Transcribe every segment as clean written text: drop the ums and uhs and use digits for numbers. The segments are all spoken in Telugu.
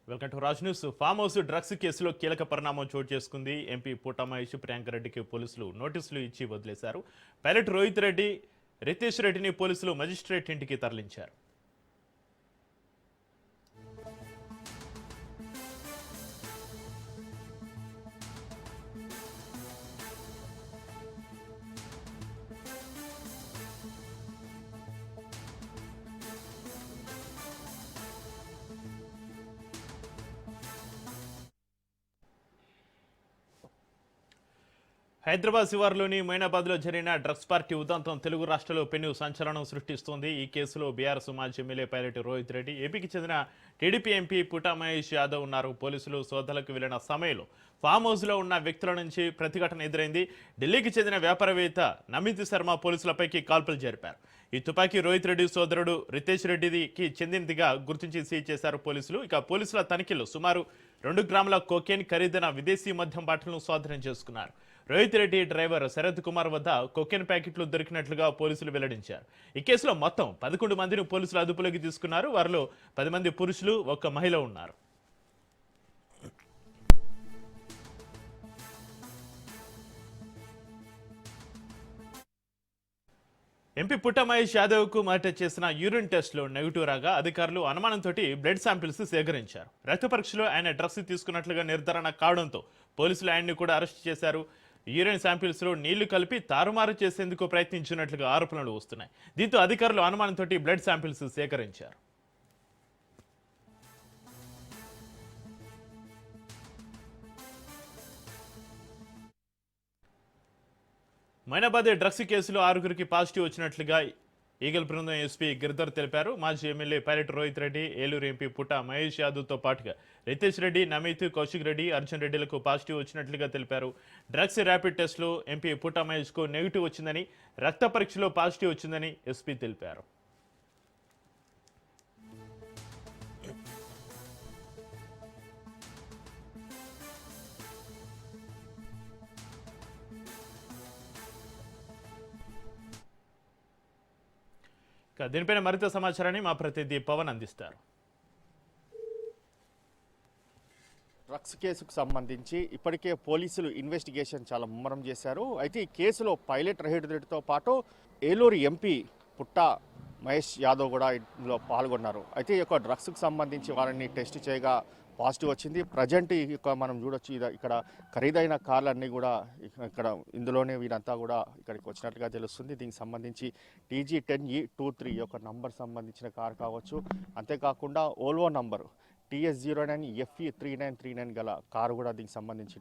Welcome to Raj news. Farm house drugs కేసులో కీలక పరిణామం చోటు చేసుకుంది. ఎంపీ పూట మహేష్ ప్రియాంక రెడ్డికి పోలీసులు నోటీసులు ఇచ్చి వదిలేశారు. పైలట్ రోహిత్ రెడ్డి, రితేష్ రెడ్డిని పోలీసులు మజిస్ట్రేట్ ఇంటికి తరలించారు. హైదరాబాద్ శివార్లోని మైనాబాద్లో జరిగిన డ్రగ్స్ పార్టీ ఉదంతం తెలుగు రాష్ట్రాల్లో పెను సంచలనం సృష్టిస్తోంది. ఈ కేసులో బీఆర్ఎస్ మాజీ ఎమ్మెల్యే పైలట్ రోహిత్ రెడ్డి, ఏపీకి చెందిన టీడీపీ ఎంపీ పుటా మహేష్ యాదవ్ ఉన్నారు. పోలీసులు సోదాలకు వెళ్లిన సమయంలో ఫామ్ హౌస్లో ఉన్న వ్యక్తుల నుంచి ప్రతిఘటన ఎదురైంది. ఢిల్లీకి చెందిన వ్యాపారవేత్త నమిత్ శర్మ పోలీసులపైకి కాల్పులు జరిపారు. ఈ తుపాకీ రోహిత్ రెడ్డి సోదరుడు రితేష్ రెడ్డికి చెందినదిగా గుర్తించి సీజ్ చేశారు పోలీసులు. ఇక పోలీసుల తనిఖీలో సుమారు 2 గ్రాముల కోకేన్, ఖరీదైన విదేశీ మద్యం బాటిల్ను స్వాధీనం చేసుకున్నారు. రోహిత్ రెడ్డి డ్రైవర్ శరత్ కుమార్ వద్ద కొకెన్ ప్యాకెట్లు దొరికినట్లుగా పోలీసులు వెల్లడించారు. ఈ కేసులో మొత్తం 11 మందిని పోలీసులు అదుపులోకి తీసుకున్నారు. వారిలో 10 మంది పురుషులు, 1 మహిళ ఉన్నారు. ఎంపీ పుట్ట మహేష్ యాదవ్ కు మొదట చేసిన యూరిన్ టెస్ట్ లో నెగిటివ్ రాగా అధికారులు అనుమానంతో బ్లడ్ శాంపిల్స్ సేకరించారు. రక్త పరీక్షలో ఆయన డ్రగ్స్ తీసుకున్నట్లుగా నిర్ధారణ కావడంతో పోలీసులు ఆయన్ని కూడా అరెస్ట్ చేశారు. యూరిన్ శాంపిల్స్ లో నీళ్లు కలిపి తారుమారు చేసేందుకు ప్రయత్నించినట్లుగా ఆరోపణలు వస్తున్నాయి. దీంతో అధికారులు అనుమానంతో బ్లడ్ శాంపిల్స్ సేకరించారు. మైనాబాద్ డ్రగ్స్ కేసులో 6గురికి పాజిటివ్ వచ్చినట్లుగా ఈగల్ బృందం ఎస్పీ గిరిధర్ తెలిపారు. మాజీ MLA pilot Rohit Reddy, Eluru MP పుట్ట మహేష్ యాదవ్తో పాటుగా రితేష్ రెడ్డి, నమిత్, కౌశిక్ రెడ్డి, అర్జున్ రెడ్డిలకు పాజిటివ్ వచ్చినట్లుగా తెలిపారు. డ్రగ్స్ ర్యాపిడ్ టెస్టులో ఎంపీ పుట్ట మహేష్కు నెగిటివ్ వచ్చిందని, రక్త పరీక్షలో పాజిటివ్ వచ్చిందని ఎస్పీ తెలిపారు. దీనిపైన మరింత సమాచారాన్ని మా ప్రతినిధి పవన్ అందిస్తారు. డ్రగ్స్ కేసుకు సంబంధించి ఇప్పటికే పోలీసులు ఇన్వెస్టిగేషన్ చాలా ముమ్మరం చేశారు. అయితే ఈ కేసులో పైలట్ రోహిత్ రెడ్డితో పాటు ఏలూరు ఎంపీ పుట్ట మహేష్ యాదవ్ కూడా ఇందులో పాల్గొన్నారు. అయితే ఈ యొక్క డ్రగ్స్కి సంబంధించి వారిని టెస్ట్ చేయగా పాజిటివ్ వచ్చింది. ప్రజెంట్ మనం చూడొచ్చు, ఇక్కడ ఖరీదైన కార్లన్నీ కూడా ఇక్కడ ఇందులోనే వీరంతా కూడా ఇక్కడికి వచ్చినట్టుగా తెలుస్తుంది. దీనికి సంబంధించి TG10E23 యొక్క నంబర్ సంబంధించిన కార్ కావచ్చు. అంతేకాకుండా ఓల్వో నంబరు TS09FE3939 గల కారు కూడా దీనికి సంబంధించి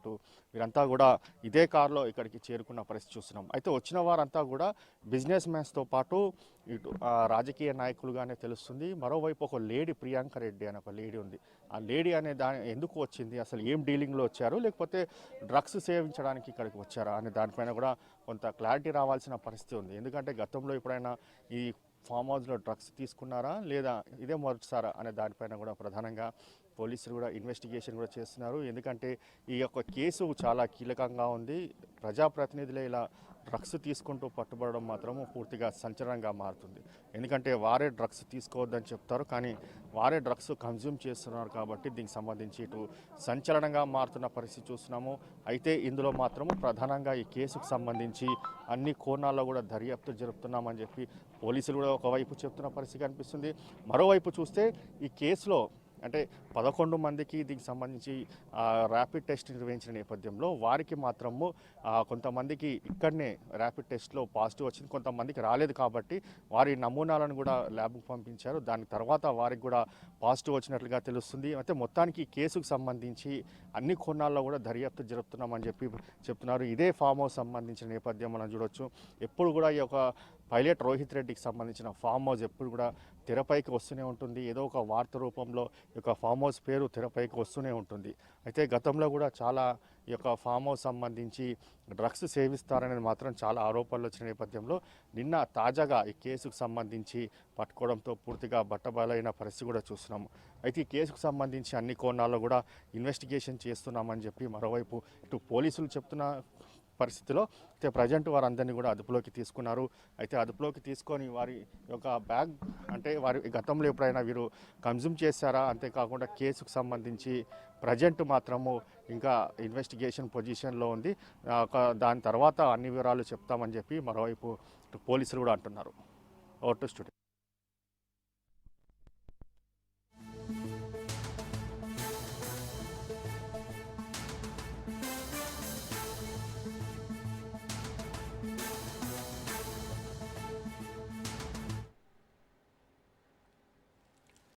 వీరంతా కూడా ఇదే కారులో ఇక్కడికి చేరుకున్న పరిస్థితి చూస్తున్నాం. అయితే వచ్చిన వారంతా కూడా బిజినెస్ మ్యాన్స్తో పాటు ఇటు రాజకీయ నాయకులుగానే తెలుస్తుంది. మరోవైపు ఒక లేడీ, ప్రియాంక రెడ్డి అనే ఒక లేడీ ఉంది. ఆ లేడీ అనే ఎందుకు వచ్చింది, అసలు ఏం డీలింగ్లో వచ్చారు, లేకపోతే డ్రగ్స్ సేవించడానికి ఇక్కడికి వచ్చారా అనే దానిపైన కూడా కొంత క్లారిటీ రావాల్సిన పరిస్థితి ఉంది. ఎందుకంటే గతంలో ఎప్పుడైనా ఈ ఫామ్ హౌస్లో డ్రగ్స్ తీసుకున్నారా లేదా ఇదే మొదటిసారా అనే దానిపైన కూడా ప్రధానంగా పోలీసులు కూడా ఇన్వెస్టిగేషన్ కూడా చేస్తున్నారు. ఎందుకంటే ఈ యొక్క కేసు చాలా కీలకంగా ఉంది. ప్రజాప్రతినిధులే ఇలా డ్రగ్స్ తీసుకుంటూ పట్టుబడడం మాత్రము పూర్తిగా సంచలనంగా మారుతుంది. ఎందుకంటే వారే డ్రగ్స్ తీసుకోవద్దని చెప్తారు, కానీ వారే డ్రగ్స్ కన్జ్యూమ్ చేస్తున్నారు. కాబట్టి దీనికి సంబంధించి ఇటు సంచలనంగా మారుతున్న పరిస్థితి చూస్తున్నాము. అయితే ఇందులో మాత్రము ప్రధానంగా ఈ కేసుకు సంబంధించి అన్ని కోణాల్లో కూడా దర్యాప్తు జరుపుతున్నామని చెప్పి పోలీసులు కూడా ఒకవైపు చెప్తున్న పరిస్థితి కనిపిస్తుంది. మరోవైపు చూస్తే ఈ కేసులో అంటే 11 మందికి దీనికి సంబంధించి ర్యాపిడ్ టెస్ట్ నిర్వహించిన నేపథ్యంలో వారికి మాత్రము కొంతమందికి ఇక్కడనే ర్యాపిడ్ టెస్ట్లో పాజిటివ్ వచ్చింది, కొంతమందికి రాలేదు. కాబట్టి వారి నమూనాలను కూడా ల్యాబ్కు పంపించారు. దాని తర్వాత వారికి కూడా పాజిటివ్ వచ్చినట్లుగా తెలుస్తుంది. అయితే మొత్తానికి ఈ కేసుకు సంబంధించి అన్ని కోణాల్లో కూడా దర్యాప్తు జరుపుతున్నామని చెప్పి చెప్తున్నారు. ఇదే ఫామ్ హౌస్ సంబంధించిన నేపథ్యం మనం చూడొచ్చు. ఎప్పుడు కూడా ఈ యొక్క పైలట్ రోహిత్ రెడ్డికి సంబంధించిన ఫామ్ హౌస్ ఎప్పుడు కూడా తెరపైకి వస్తూనే ఉంటుంది. ఏదో ఒక వార్త రూపంలో ఈ యొక్క ఫామ్ హౌస్ పేరు తెరపైకి వస్తూనే ఉంటుంది. అయితే గతంలో కూడా చాలా ఈ యొక్క ఫామ్ హౌస్ సంబంధించి డ్రగ్స్ సేవిస్తారనేది మాత్రం చాలా ఆరోపణలు వచ్చిన నేపథ్యంలో నిన్న తాజాగా ఈ కేసుకు సంబంధించి పట్టుకోవడంతో పూర్తిగా బట్టబయలైన పరిస్థితి కూడా చూస్తున్నాము. అయితే ఈ కేసుకు సంబంధించి అన్ని కోణాల్లో కూడా ఇన్వెస్టిగేషన్ చేస్తున్నామని చెప్పి మరోవైపు ఇటు పోలీసులు చెప్తున్న పరిస్థితిలో అయితే ప్రజెంట్ వారందరినీ కూడా అదుపులోకి తీసుకున్నారు. అయితే అదుపులోకి తీసుకొని వారి యొక్క బ్యాగ్ అంటే వారి గతంలో ఎప్పుడైనా వీరు కన్జ్యూమ్ చేశారా, అంతేకాకుండా కేసుకు సంబంధించి ప్రజెంట్ మాత్రము ఇంకా ఇన్వెస్టిగేషన్ పొజిషన్లో ఉంది. దాని తర్వాత అన్ని వివరాలు చెప్తామని చెప్పి మరోవైపు పోలీసులు కూడా అంటున్నారు. Over to studio.